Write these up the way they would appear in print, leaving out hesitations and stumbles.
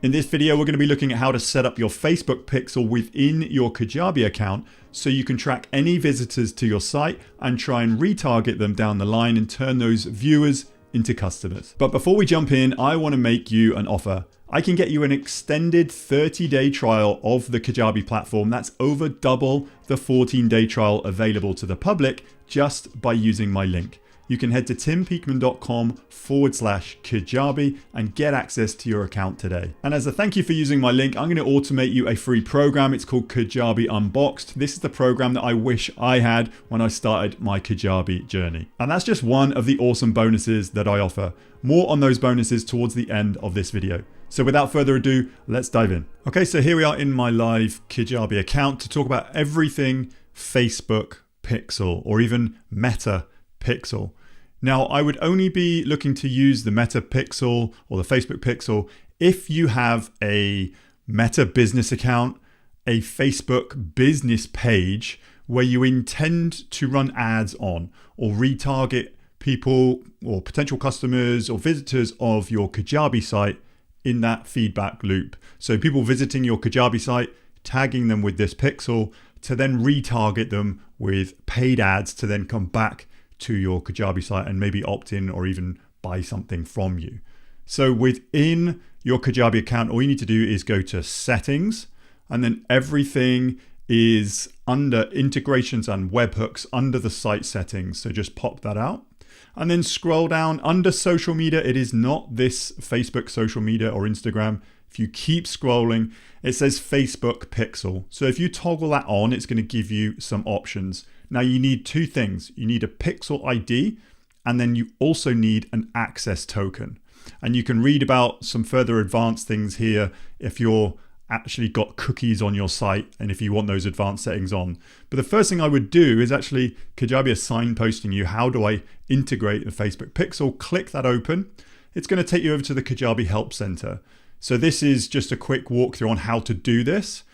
In this video, we're going to be looking at how to set up your Facebook pixel within your Kajabi account so you can track any visitors to your site and try and retarget them down the line and turn those viewers into customers. But before we jump in, I want to make you an offer. I can get you an extended 30-day trial of the Kajabi platform. That's over double the 14-day trial available to the public just by using my link. You can head to timpeakman.com/Kajabi and get access to your account today. And as a thank you for using my link, I'm going to automate you a free program. It's called Kajabi Unboxed. This is the program that I wish I had when I started my Kajabi journey. And that's just one of the awesome bonuses that I offer. More on those bonuses towards the end of this video. So without further ado, let's dive in. Okay, so here we are in my live Kajabi account to talk about everything Facebook Pixel or even Meta Pixel. Now, I would only be looking to use the Meta Pixel or the Facebook Pixel if you have a Meta business account, a Facebook business page where you intend to run ads on or retarget people or potential customers or visitors of your Kajabi site in that feedback loop. So people visiting your Kajabi site, tagging them with this pixel to then retarget them with paid ads to then come back to your Kajabi site and maybe opt in or even buy something from you. So within your Kajabi account, all you need to do is go to settings, and then everything is under integrations and webhooks under the site settings. So just pop that out and then scroll down under social media. It is not this Facebook social media or Instagram. If you keep scrolling, it says Facebook Pixel. So if you toggle that on, it's going to give you some options. Now you need two things. You need a pixel ID, and then you also need an access token. And you can read about some further advanced things here if you're actually got cookies on your site and if you want those advanced settings on. But the first thing I would do is actually Kajabi is signposting you. How do I integrate the Facebook Pixel? Click that open. It's going to take you over to the Kajabi Help Center. So this is just a quick walkthrough on how to do this,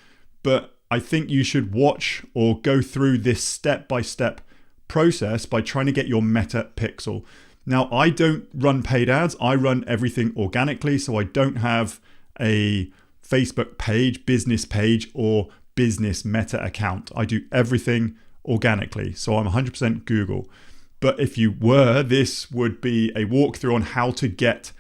but I think you should watch or go through this step-by-step process by trying to get your Meta Pixel. Now, I don't run paid ads. I run everything organically, so I don't have a Facebook page, business page, or business Meta account. I do everything organically, so I'm 100% Google. But if you were, this would be a walkthrough on how to get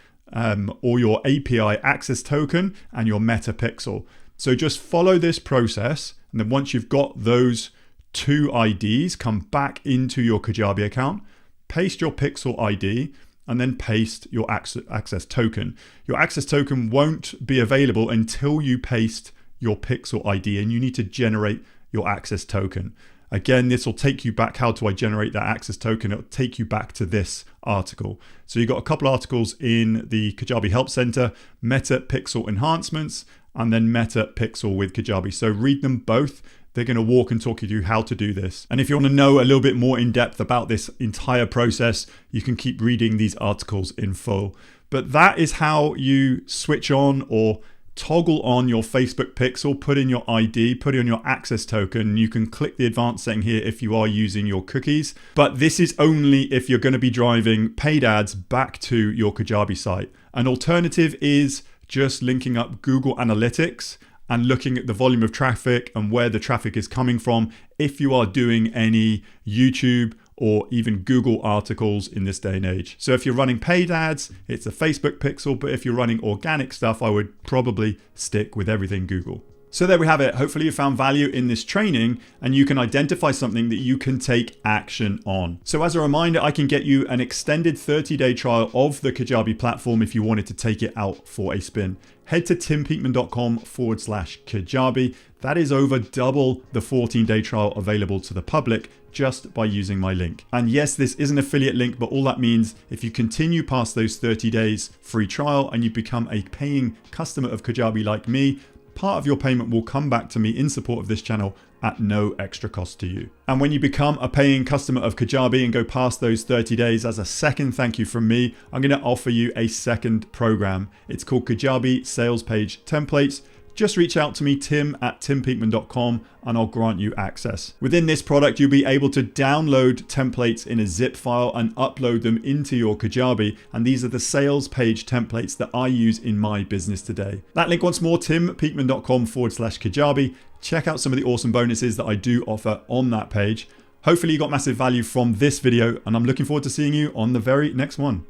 all your API access token and your Meta Pixel. So just follow this process, and then once you've got those two IDs, come back into your Kajabi account, paste your Pixel ID, and then paste your access token. Your access token won't be available until you paste your Pixel ID, and you need to generate your access token. Again, this will take you back. How do I generate that access token? It'll take you back to this article. So you've got a couple articles in the Kajabi Help Center, Meta Pixel Enhancements, and then Meta Pixel with Kajabi. So read them both. They're going to walk and talk you through how to do this. And if you want to know a little bit more in depth about this entire process, you can keep reading these articles in full. But that is how you switch on or toggle on your Facebook Pixel, put in your ID, put in your access token. You can click the advanced setting here if you are using your cookies. But this is only if you're going to be driving paid ads back to your Kajabi site. An alternative is just linking up Google Analytics and looking at the volume of traffic and where the traffic is coming from if you are doing any YouTube or even Google articles in this day and age. So if you're running paid ads, it's a Facebook Pixel, but if you're running organic stuff, I would probably stick with everything Google. So there we have it. Hopefully you found value in this training and you can identify something that you can take action on. So as a reminder, I can get you an extended 30-day trial of the Kajabi platform if you wanted to take it out for a spin. Head to timpeakman.com/Kajabi. That is over double the 14-day trial available to the public just by using my link. And yes, this is an affiliate link, but all that means if you continue past those 30 days free trial and you become a paying customer of Kajabi like me, part of your payment will come back to me in support of this channel at no extra cost to you. And when you become a paying customer of Kajabi and go past those 30 days, as a second thank you from me, I'm going to offer you a second program. It's called Kajabi Sales Page Templates just reach out to me, tim@timpeakman.com, and I'll grant you access. Within this product, you'll be able to download templates in a zip file and upload them into your Kajabi. And these are the sales page templates that I use in my business today. That link once more, timpeakman.com/Kajabi. Check out some of the awesome bonuses that I do offer on that page. Hopefully you got massive value from this video, and I'm looking forward to seeing you on the very next one.